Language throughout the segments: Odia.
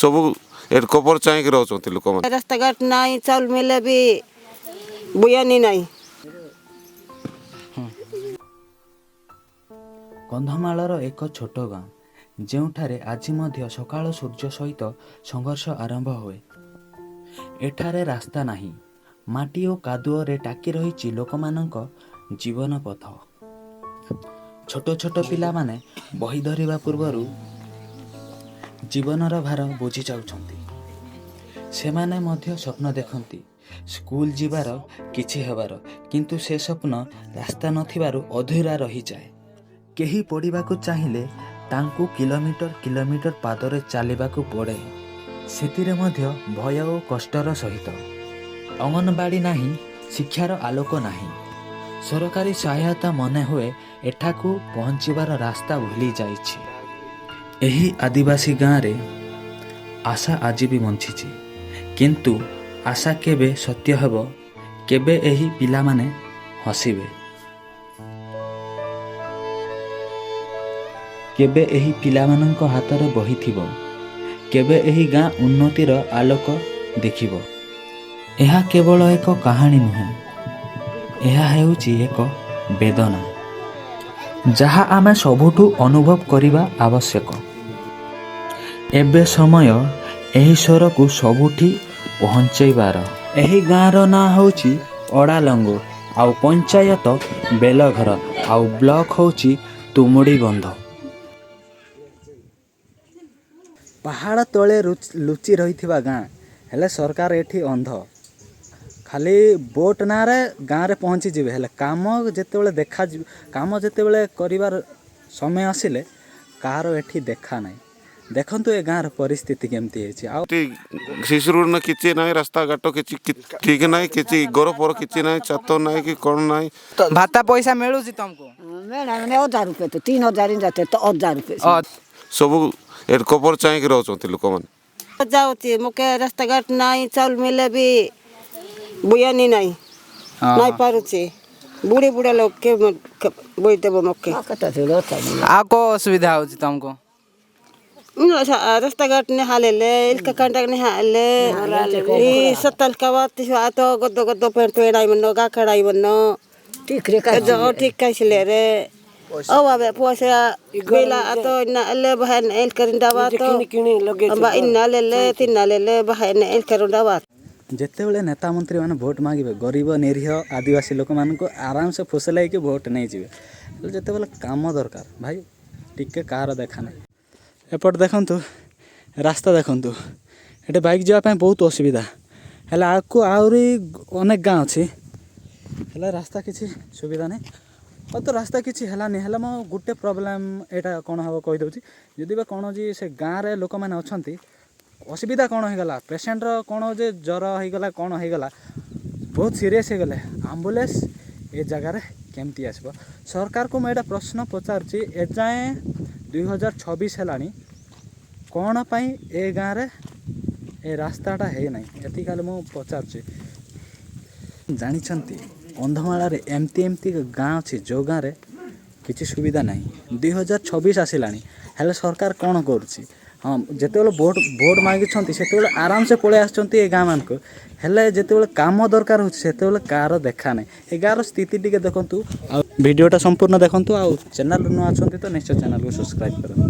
सब एड कपर चाहिए रोचंती लोक मैंने रास्ता घाट नहीं चाउल मिले भी बुयानी नहीं। କନ୍ଧମାଳର ଏକ ଛୋଟ ଗାଁ ଯେଉଁଠାରେ ଆଜି ମଧ୍ୟ ସକାଳ ସୂର୍ଯ୍ୟ ସହିତ ସଂଘର୍ଷ ଆରମ୍ଭ ହୁଏ। ଏଠାରେ ରାସ୍ତା ନାହିଁ, ମାଟି ଓ କାଦୁଅରେ ଟାକି ରହିଛି ଲୋକମାନଙ୍କ ଜୀବନ ପଥ। ଛୋଟ ଛୋଟ ପିଲାମାନେ ବହି ଧରିବା ପୂର୍ବରୁ ଜୀବନର ଭାର ବୁଝି ଯାଉଛନ୍ତି। ସେମାନେ ମଧ୍ୟ ସ୍ୱପ୍ନ ଦେଖନ୍ତି ସ୍କୁଲ ଯିବାର, କିଛି ହେବାର, କିନ୍ତୁ ସେ ସ୍ୱପ୍ନ ରାସ୍ତା ନଥିବାରୁ ଅଧୁରା ରହିଯାଏ। କେହି ପଢ଼ିବାକୁ ଚାହିଁଲେ ତାଙ୍କୁ କିଲୋମିଟର କିଲୋମିଟର ପାଦରେ ଚାଲିବାକୁ ପଡ଼େ, ସେଥିରେ ମଧ୍ୟ ଭୟ ଓ କଷ୍ଟର ସହିତ। ଅଙ୍ଗନବାଡ଼ି ନାହିଁ, ଶିକ୍ଷାର ଆଲୋକ ନାହିଁ, ସରକାରୀ ସହାୟତା ମନେ ହୁଏ ଏଠାକୁ ପହଞ୍ଚିବାର ରାସ୍ତା ଭୁଲି ଯାଇଛି। ଏହି ଆଦିବାସୀ ଗାଁରେ ଆଶା ଆଜି ବି ବଞ୍ଚିଛି, କିନ୍ତୁ ଆଶା କେବେ ସତ୍ୟ ହେବ, କେବେ ଏହି ପିଲାମାନେ ହସିବେ, କେବେ ଏହି ପିଲାମାନଙ୍କ ହାତରେ ବହିଥିବ, କେବେ ଏହି ଗାଁ ଉନ୍ନତିର ଆଲୋକ ଦେଖିବ। ଏହା କେବଳ ଏକ କାହାଣୀ ନୁହେଁ, ଏହା ହେଉଛି ଏକ ବେଦନା ଯାହା ଆମେ ସବୁଠୁ ଅନୁଭବ କରିବା ଆବଶ୍ୟକ। ଏବେ ସମୟ ଏହି ସ୍ୱରକୁ ସବୁଠି ପହଞ୍ଚାଇବାର। ଏହି ଗାଁର ନାଁ ହେଉଛି ଅଡ଼ାଲଙ୍ଗୁ, ଆଉ ପଞ୍ଚାୟତ ବେଲଘର, ଆଉ ବ୍ଲକ ହେଉଛି ତୁମୁଡ଼ି ବନ୍ଧ। ପାହାଡ଼ ତଳେ ଲୁଚି ରହିଥିବା ଗାଁ, ହେଲେ ସରକାର ଏଠି ଅନ୍ଧ। ଖାଲି ବୋଟ ନାଁରେ ଗାଁରେ ପହଞ୍ଚିଯିବେ, ହେଲେ କାମ ଯେତେବେଳେ କରିବାର ସମୟ ଆସିଲେ କାହାର ଏଠି ଦେଖା ନାହିଁ। ଦେଖନ୍ତୁ ଏ ଗାଁର ପରିସ୍ଥିତି କେମିତି ହେଇଛି। ଆଉ शिशु ना किसी ना रास्ता घाट किसी ठीक ना किसी गोर पर किसी ना छात ना कि कौन ना भाता पैसा मिलू तुमको? मेरा 1000 रुपये तो 3000 जाते तो 1000 रुपये सब एड कपर चाहिए रोचंती लोक मैंने जाऊँगी मुके रास्ता घाट नहीं चाउल मिले भी बुयानी नहीं नहीं पारुची बुढ़े बुढ़े लोग के बोई देव मके आको असुविधा होची तुमको? रास्ता घाट नहीं हाले इल्का कंडक नहीं हाले सत्तल का बात तो गद्दो गद्दो पेंट पेड़ाई मनो गा खड़ाई मनो ठीक कैसे ले रे अवे पोसा बेला तो ना ले बहन एल करिंदा बात तो बा इन्ना ले तिन्ना ले बहन एल करिंदा बात। ଯେତେବେଳେ ନେତା ମନ୍ତ୍ରୀ ମାନେ ଭୋଟ ମାଗିବେ ଗରିବ ନିରୀହ ଆଦିବାସୀ ଲୋକମାନଙ୍କୁ ଆରାମସେ ଫୁସଲାଇକି ଭୋଟ ନେଇଯିବେ, ହେଲେ ଯେତେବେଳେ କାମ ଦରକାର ଭାଇ ଟିକେ କାହାର ଦେଖା ନାହିଁ। ଏପଟେ ଦେଖନ୍ତୁ ରାସ୍ତା, ଦେଖନ୍ତୁ ଏଠି ବାଇକ୍ ଯିବା ପାଇଁ ବହୁତ ଅସୁବିଧା, ହେଲେ ଆଗକୁ ଆହୁରି ଅନେକ ଗାଁ ଅଛି, ହେଲେ ରାସ୍ତା କିଛି ସୁବିଧା ନାହିଁ। ତ ରାସ୍ତା କିଛି ହେଲାନି, ହେଲେ ମୁଁ ଗୋଟେ ପ୍ରୋବ୍ଲେମ୍ ଏଇଟା କ'ଣ ହେବ କହିଦେଉଛି। ଯଦି ବା କ'ଣ ଯେ ସେ ଗାଁରେ ଲୋକମାନେ ଅଛନ୍ତି, ଅସୁବିଧା କ'ଣ ହେଇଗଲା, ପେସେଣ୍ଟର କ'ଣ ଯେ ଜ୍ୱର ହେଇଗଲା, କ'ଣ ହେଇଗଲା, ବହୁତ ସିରିୟସ୍ ହେଇଗଲେ, ଆମ୍ବୁଲାନ୍ସ ଏ ଜାଗାରେ କେମିତି ଆସିବ? ସରକାରକୁ ମୁଁ ଏଇଟା ପ୍ରଶ୍ନ ପଚାରୁଛି, ଏଯାଏଁ 2026 ହେଲାଣି, କ'ଣ ପାଇଁ ଏ ଗାଁରେ ଏ ରାସ୍ତାଟା ହେଇନାହିଁ? ଏତିକି ଖାଲି ମୁଁ ପଚାରୁଛି। ଜାଣିଛନ୍ତି କନ୍ଧମାଳରେ ଏମିତି ଗାଁ ଅଛି ଯେଉଁ ଗାଁରେ କିଛି ସୁବିଧା ନାହିଁ। 2026 ଆସିଲାଣି, ହେଲେ ସରକାର କ'ଣ କରୁଛି? ହଁ, ଯେତେବେଳେ ଭୋଟ ମାଗିଛନ୍ତି ସେତେବେଳେ ଆରାମସେ ପଳେଇ ଆସୁଛନ୍ତି ଏ ଗାଁମାନଙ୍କୁ, ହେଲେ ଯେତେବେଳେ କାମ ଦରକାର ହେଉଛି ସେତେବେଳେ କାହାର ଦେଖା ନାହିଁ। ଏ ଗାଁର ସ୍ଥିତି ଟିକେ ଦେଖନ୍ତୁ, ଆଉ ଭିଡ଼ିଓଟା ସମ୍ପୂର୍ଣ୍ଣ ଦେଖନ୍ତୁ, ଆଉ ଚ୍ୟାନେଲ୍ ନୂଆ ଅଛନ୍ତି ତ ନିଶ୍ଚୟ ଚ୍ୟାନେଲ୍କୁ ସବସ୍କ୍ରାଇବ୍ କରନ୍ତୁ।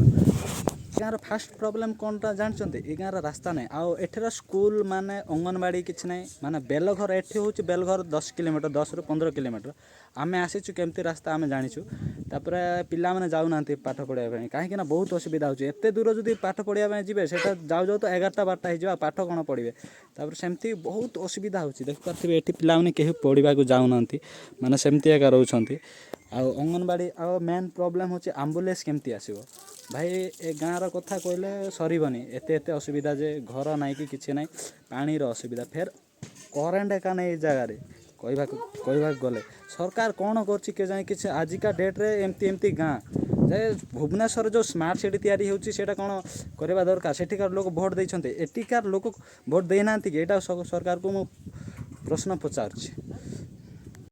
ଏ ଗାଁର ଫାଷ୍ଟ ପ୍ରୋବ୍ଲେମ୍ କ'ଣଟା ଜାଣିଛନ୍ତି? ଏ ଗାଁର ରାସ୍ତା ନାହିଁ, ଆଉ ଏଠିର ସ୍କୁଲ ମାନେ ଅଙ୍ଗନବାଡ଼ି କିଛି ନାହିଁ। ମାନେ ବେଲଘର, ଏଠି ହେଉଛି ବେଲଘର 10 କିଲୋମିଟର, 10ରୁ 15 କିଲୋମିଟର। ଆମେ ଆସିଛୁ କେମିତି ରାସ୍ତା ଆମେ ଜାଣିଛୁ, ତାପରେ ପିଲାମାନେ ଯାଉନାହାନ୍ତି ପାଠ ପଢ଼ିବା ପାଇଁ, କାହିଁକିନା ବହୁତ ଅସୁବିଧା ହେଉଛି। ଏତେ ଦୂର ଯଦି ପାଠ ପଢ଼ିବା ପାଇଁ ଯିବେ, ସେଇଟା ଯାଉ ତ 11ଟା 12ଟା ହେଇଯିବ, ଆଉ ପାଠ କ'ଣ ପଢ଼ିବେ? ତାପରେ ସେମିତି ବହୁତ ଅସୁବିଧା ହେଉଛି, ଦେଖିପାରୁଥିବେ ଏଠି ପିଲାମାନେ କେହି ପଢ଼ିବାକୁ ଯାଉନାହାନ୍ତି, ମାନେ ସେମିତି ଏକା ରହୁଛନ୍ତି। ଆଉ ଅଙ୍ଗନବାଡ଼ି, ଆଉ ମେନ୍ ପ୍ରୋବ୍ଲେମ୍ ହେଉଛି ଆମ୍ବୁଲାନ୍ସ କେମିତି ଆସିବ? ଭାଇ ଏ ଗାଁର କଥା କହିଲେ ସରିବନି, ଏତେ ଅସୁବିଧା ଯେ ଘର ନାହିଁ କି କିଛି ନାହିଁ, ପାଣିର ଅସୁବିଧା, ଫେର୍ କରେଣ୍ଟ ଏକା ନାହିଁ ଏ ଜାଗାରେ। କହିବାକୁ ଗଲେ ସରକାର କ'ଣ କରୁଛି କେଜାଣି କିଛି। ଆଜିକା ଡେଟ୍ରେ ଏମିତି ଗାଁ ଯେ ଭୁବନେଶ୍ୱର ଯେଉଁ ସ୍ମାର୍ଟ ସିଟି ତିଆରି ହେଉଛି, ସେଇଟା କ'ଣ କରିବା ଦରକାର? ସେଠିକାର ଲୋକ ଭୋଟ ଦେଇଛନ୍ତି, ଏଠିକାର ଲୋକ ଭୋଟ ଦେଇନାହାନ୍ତି କି? ଏଇଟା ସରକାରକୁ ମୁଁ ପ୍ରଶ୍ନ ପଚାରୁଛି।